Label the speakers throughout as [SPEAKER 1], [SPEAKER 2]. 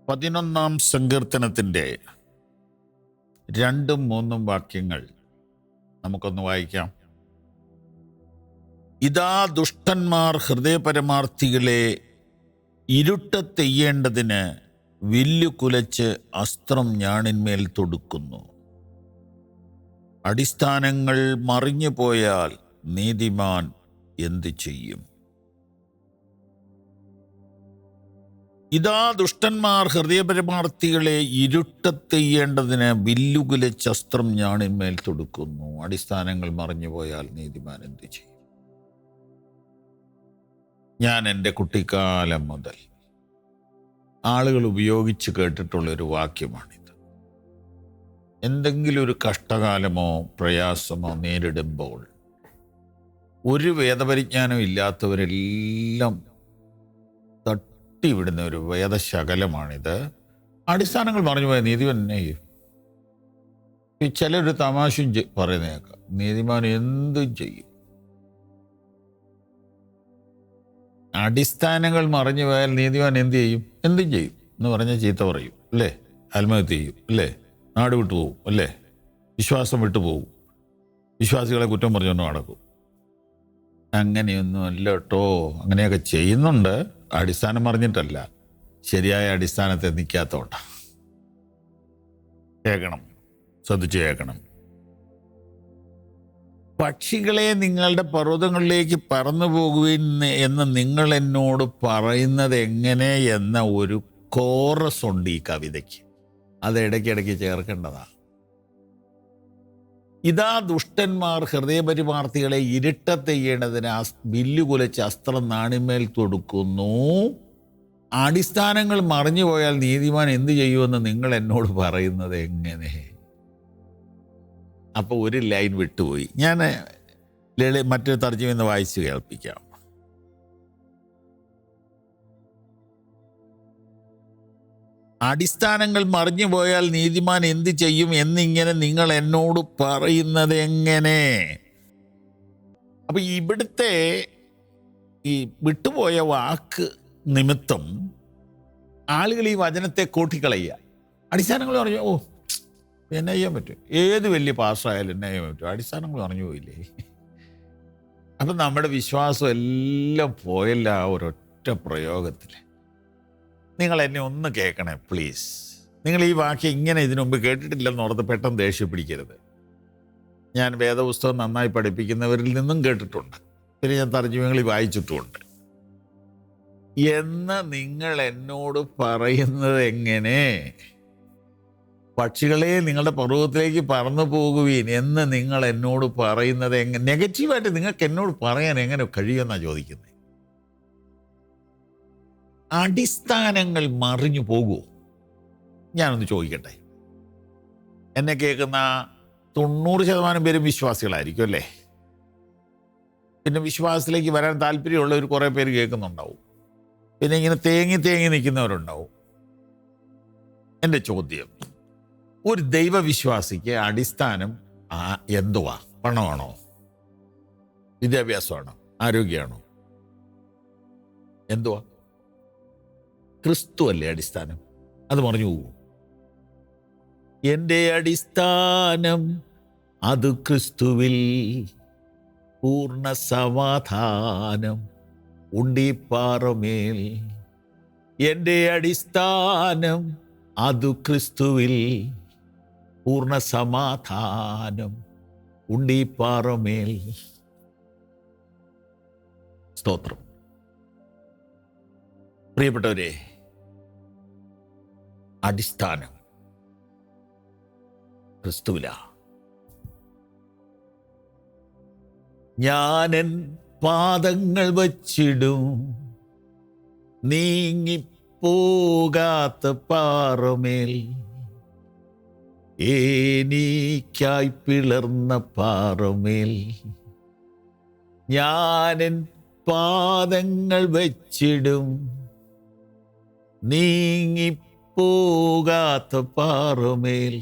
[SPEAKER 1] 11 സങ്കീർത്തനത്തിൻ്റെ 2-3 വാക്യങ്ങൾ നമുക്കൊന്ന് വായിക്കാം. ഇതാ ദുഷ്ടന്മാർ ഹൃദയപരമാർത്ഥികളെ ഇരുട്ടത്തെയ്യേണ്ടതിന് വില്ലു കുലച്ച് അസ്ത്രം ഞാണിന്മേൽ തൊടുക്കുന്നു. അടിസ്ഥാനങ്ങൾ മറിഞ്ഞു പോയാൽ നീതിമാൻ എന്തു ചെയ്യും? ഇതാ ദുഷ്ടന്മാർ ഹൃദയപരമാർത്ഥികളെ ഇരുട്ടത്തെയ്യേണ്ടതിന് വില്ലുകുലച്ച് അസ്ത്രം ഞാണിന്മേൽ തൊടുക്കുന്നു. അടിസ്ഥാനങ്ങൾ മറിഞ്ഞു പോയാൽ നീതിമാൻ എന്തു ചെയ്യും? ഞാൻ എൻ്റെ കുട്ടിക്കാലം മുതൽ ആളുകൾ ഉപയോഗിച്ച് കേട്ടിട്ടുള്ളൊരു വാക്യമാണിത്. എന്തെങ്കിലും ഒരു കഷ്ടകാലമോ പ്രയാസമോ നേരിടുമ്പോൾ ഒരു വേദപരിജ്ഞാനം ഇല്ലാത്തവരെല്ലാം തട്ടിവിടുന്ന ഒരു വേദശകലമാണിത്. അടിസ്ഥാനങ്ങൾ മറിഞ്ഞു പോയ നീതിമാൻ എന്നെ ചെയ്യും. ചിലൊരു തമാശയും പറയുന്നേക്കാം, നീതിമാൻ എന്തും ചെയ്യും. അടിസ്ഥാനങ്ങൾ മറിഞ്ഞു പോയാൽ നീതിമാൻ എന്ത് ചെയ്യും? എന്തും ചെയ്യും എന്ന് പറഞ്ഞാൽ ചീത്ത പറയും അല്ലേ, ആത്മഹത്യ ചെയ്യും അല്ലേ, നാട് വിട്ടു പോകും അല്ലേ, വിശ്വാസം വിട്ടു പോകും, വിശ്വാസികളെ കുറ്റം പറഞ്ഞുകൊണ്ട് നടക്കും. അങ്ങനെയൊന്നും അല്ല കേട്ടോ. അങ്ങനെയൊക്കെ ചെയ്യുന്നുണ്ട്, അടിസ്ഥാനം മറിഞ്ഞിട്ടല്ല, ശരിയായ അടിസ്ഥാനത്തെ നിൽക്കാത്തോട്ട. കേൾക്കണം, ശ്രദ്ധിച്ച് കേൾക്കണം. പക്ഷികളെ നിങ്ങളുടെ പർവ്വതങ്ങളിലേക്ക് പറന്നു പോകുവിൻ എന്ന് നിങ്ങൾ എന്നോട് പറയുന്നത് എങ്ങനെ എന്ന ഒരു കോറസ് ഉണ്ട് ഈ കവിതയ്ക്ക്. അത് ഇടയ്ക്കിടയ്ക്ക് ചേർക്കേണ്ടതാണ്. ഇതാ ദുഷ്ടന്മാർ ഹൃദയപരിമാർത്ഥികളെ ഇരുട്ടത്തെയ്യേണ്ടതിന് വില്ലു കുലച്ച് അസ്ത്രം നാണിന്മേൽ തൊടുക്കുന്നു. അടിസ്ഥാനങ്ങൾ മറിഞ്ഞു പോയാൽ നീതിമാൻ എന്തു ചെയ്യുമെന്ന് നിങ്ങൾ എന്നോട് പറയുന്നത് എങ്ങനെ? അപ്പോൾ ഒരു ലൈൻ വിട്ടുപോയി. ഞാൻ മറ്റൊരു തർജ്ജമ ഒന്ന് വായിച്ച് കേൾപ്പിക്കാം. അടിസ്ഥാനങ്ങൾ മറിഞ്ഞു പോയാൽ നീതിമാൻ എന്ത് ചെയ്യും എന്നിങ്ങനെ നിങ്ങൾ എന്നോട് പറയുന്നത് എങ്ങനെ? അപ്പൊ ഇവിടുത്തെ ഈ വിട്ടുപോയ വാക്ക് നിമിത്തം ആളുകൾ ഈ വചനത്തെ കോട്ടിക്കളയുക. അടിസ്ഥാനങ്ങൾ പറഞ്ഞു, ഓ എന്നെ ചെയ്യാൻ പറ്റും, ഏത് വലിയ പാസ്സായാലും എന്നെ ചെയ്യാൻ പറ്റും, അടിസ്ഥാനങ്ങൾ പറഞ്ഞു പോയില്ലേ. അപ്പം നമ്മുടെ വിശ്വാസം എല്ലാം പോയല്ല ആ ഒരൊറ്റ പ്രയോഗത്തിൽ. നിങ്ങൾ എന്നെ ഒന്ന് കേൾക്കണേ പ്ലീസ്. നിങ്ങൾ ഈ വാക്യം ഇങ്ങനെ ഇതിനു മുമ്പ് കേട്ടിട്ടില്ലെന്ന് ഓർത്ത് പെട്ടെന്ന് ദേഷ്യം പിടിക്കരുത്. ഞാൻ വേദപുസ്തകം നന്നായി പഠിപ്പിക്കുന്നവരിൽ നിന്നും കേട്ടിട്ടുണ്ട്, പിന്നെ ഞാൻ തർജ്ജമകളിൽ വായിച്ചിട്ടുമുണ്ട്. എന്ന് നിങ്ങൾ എന്നോട് പറയുന്നത് എങ്ങനെ? പക്ഷികളെ നിങ്ങളുടെ പർവ്വതത്തിലേക്ക് പറന്നു പോകുവീൻ എന്ന് നിങ്ങൾ എന്നോട് പറയുന്നത് എങ്ങനെ? നെഗറ്റീവായിട്ട് നിങ്ങൾക്ക് എന്നോട് പറയാൻ എങ്ങനെ കഴിയുമെന്നാണ് ചോദിക്കുന്നത്. അടിസ്ഥാനങ്ങൾ മറിഞ്ഞു പോകുമോ? ഞാനൊന്ന് ചോദിക്കട്ടെ. എന്നെ കേൾക്കുന്ന 90% പേരും വിശ്വാസികളായിരിക്കും അല്ലേ? പിന്നെ വിശ്വാസത്തിലേക്ക് വരാൻ താല്പര്യമുള്ളവർ കുറേ പേര് കേൾക്കുന്നുണ്ടാവും, പിന്നെ ഇങ്ങനെ തേങ്ങി നിൽക്കുന്നവരുണ്ടാവും. എൻ്റെ ചോദ്യം, ഒരു ദൈവവിശ്വാസിക്ക് അടിസ്ഥാനം എന്തുവാ? പണമാണോ? വിദ്യാഭ്യാസമാണോ? ആരോഗ്യമാണോ? എന്തുവാ? ക്രിസ്തു അല്ലേ അടിസ്ഥാനം? അത് മറിഞ്ഞു പോകും. എൻ്റെ അടിസ്ഥാനം അത് ക്രിസ്തുവിൽ, പൂർണ്ണ സമാധാനം ഉണ്ടീപ്പാറമേൽ. എൻ്റെ അടിസ്ഥാനം അത് ക്രിസ്തുവിൽ, പൂർണ്ണ സമാധാനം ഉണ്ടീപ്പാറമേൽ. സ്തോത്രം. പ്രിയപ്പെട്ടവരെ, അടിസ്ഥാനം ക്രിസ്തുവിലാ. ഞാനെൻ പാദങ്ങൾ വച്ചിടും നീങ്ങിപ്പോകാത്ത പാറമേൽ, എനിക്കായി പിളർന്ന പാറമേൽ. ഞാനെൻ പാദങ്ങൾ വച്ചിടും നീങ്ങിപ്പോകാത്ത പാറമേൽ,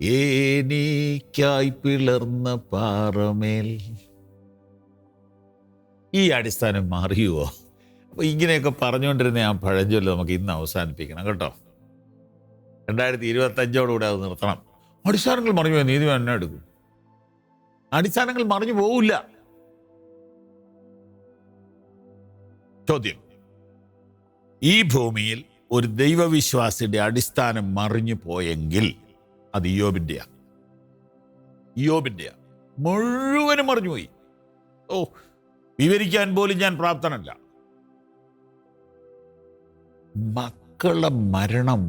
[SPEAKER 1] എനിക്കായി പിളർന്ന പാറമേൽ. ഈ അടിസ്ഥാനം മാറിയുവോ? അപ്പോൾ ഇങ്ങനെയൊക്കെ പറഞ്ഞുകൊണ്ടിരുന്ന ആ പഴഞ്ചൊല്ല് നമുക്ക് ഇന്ന് അവസാനിപ്പിക്കണം കേട്ടോ. 2025 അത് നിർത്തണം. അടിസ്ഥാനങ്ങൾ മറിഞ്ഞു പോയാൽ നീതിമാൻ എന്നെ എടുക്കും. അടിസ്ഥാനങ്ങൾ മറിഞ്ഞു പോവില്ല. ചോദ്യം: ഈ ഭൂമിയിൽ ഒരു ദൈവവിശ്വാസിയുടെ അടിസ്ഥാനം മറിഞ്ഞു പോയെങ്കിൽ അത് ഇയ്യോബിൻ്റെയാ. മുഴുവനും മറിഞ്ഞുപോയി. വിവരിക്കാൻ പോലും ഞാൻ പ്രാപ്തനല്ല. മക്കളുടെ മരണം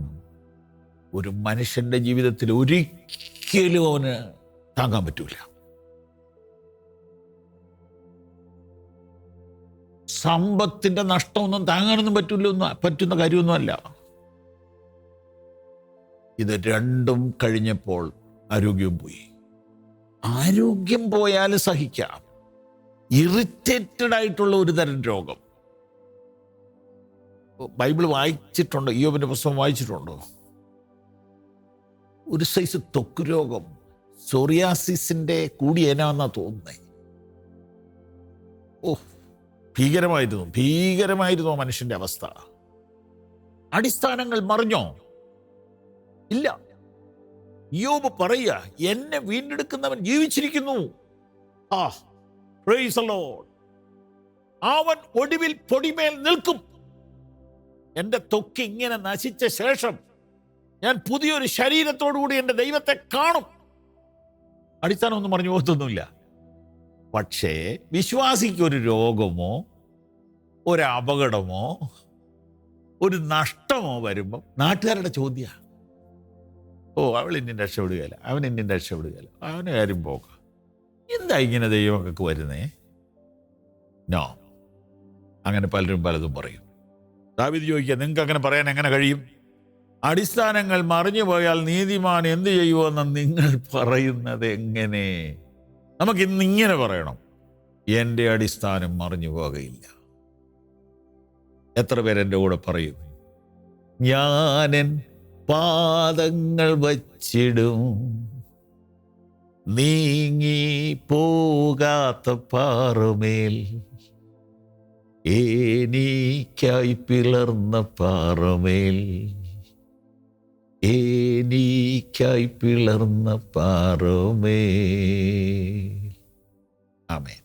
[SPEAKER 1] ഒരു മനുഷ്യന്റെ ജീവിതത്തിൽ ഒരിക്കലും അവന് താങ്ങാൻ പറ്റൂല. സമ്പത്തിന്റെ നഷ്ടമൊന്നും താങ്ങാനൊന്നും പറ്റുന്ന കാര്യമൊന്നുമല്ല. ഇത് രണ്ടും കഴിഞ്ഞപ്പോൾ ആരോഗ്യവും പോയി. ആരോഗ്യം പോയാൽ സഹിക്കാം. ഇറിറ്റേറ്റഡ് ആയിട്ടുള്ള ഒരു തരം രോഗം. ബൈബിൾ വായിച്ചിട്ടുണ്ടോ? ഇയ്യോബിന്റെ പുസ്തകം വായിച്ചിട്ടുണ്ടോ? ഒരു സൈസ് ത്വക്ക് രോഗം, സോറിയാസിസിന്റെ കൂടിയേനാന്നാ തോന്നുന്നത്. ഭീകരമായിരുന്നു മനുഷ്യന്റെ അവസ്ഥ. അടിസ്ഥാനങ്ങൾ മറിഞ്ഞോ? ഇല്ല. ഇയ്യോബ് പറയുക, എന്നെ വീണ്ടെടുക്കുന്നവൻ ജീവിച്ചിരിക്കുന്നു. Praise the Lord. അവൻ ഒടുവിൽ പൊടിമേൽ നിൽക്കും. എൻ്റെ ത്വക്ക് ഇങ്ങനെ നശിച്ച ശേഷം ഞാൻ പുതിയൊരു ശരീരത്തോടുകൂടി എൻ്റെ ദൈവത്തെ കാണും. അടിസ്ഥാനമൊന്നും മറിഞ്ഞു പോകത്തൊന്നുമില്ല. പക്ഷേ വിശ്വാസിക്ക് ഒരു രോഗമോ ഒരു അപകടമോ ഒരു നഷ്ടമോ വരുമ്പം നാട്ടുകാരുടെ ചോദ്യമാണ്, അവൾ ഇന്നും രക്ഷപ്പെടുകയില്ല, അവൻ ഇന്നും രക്ഷപ്പെടുകയില്ല, അവന് കാര്യം പോകാം. എന്താ ഇങ്ങനെ ദൈവമൊക്കെ വരുന്നേ? നോ, അങ്ങനെ പലരും പലതും പറയും. ദാവീദ് ചോദിക്കുക, നിങ്ങൾക്ക് അങ്ങനെ പറയാൻ എങ്ങനെ കഴിയും? അടിസ്ഥാനങ്ങൾ മറിഞ്ഞു പോയാൽ നീതിമാൻ എന്ത് ചെയ്യുമെന്ന് നിങ്ങൾ പറയുന്നത് എങ്ങനെ? നമുക്ക് ഇന്നിങ്ങനെ പറയണം, എൻ്റെ അടിസ്ഥാനം മറിഞ്ഞു പോകയില്ല. എത്ര പേരെൻ്റെ കൂടെ പറയും, ഞാനെൻ പാദങ്ങൾ വച്ചിടും നീങ്ങി പോകാത്ത പാറമേൽ, എനിക്കായി പിളർന്ന പാറമേൽ, എനിക്കായി പിളർന്ന പാറമേൽ. ആമേൻ.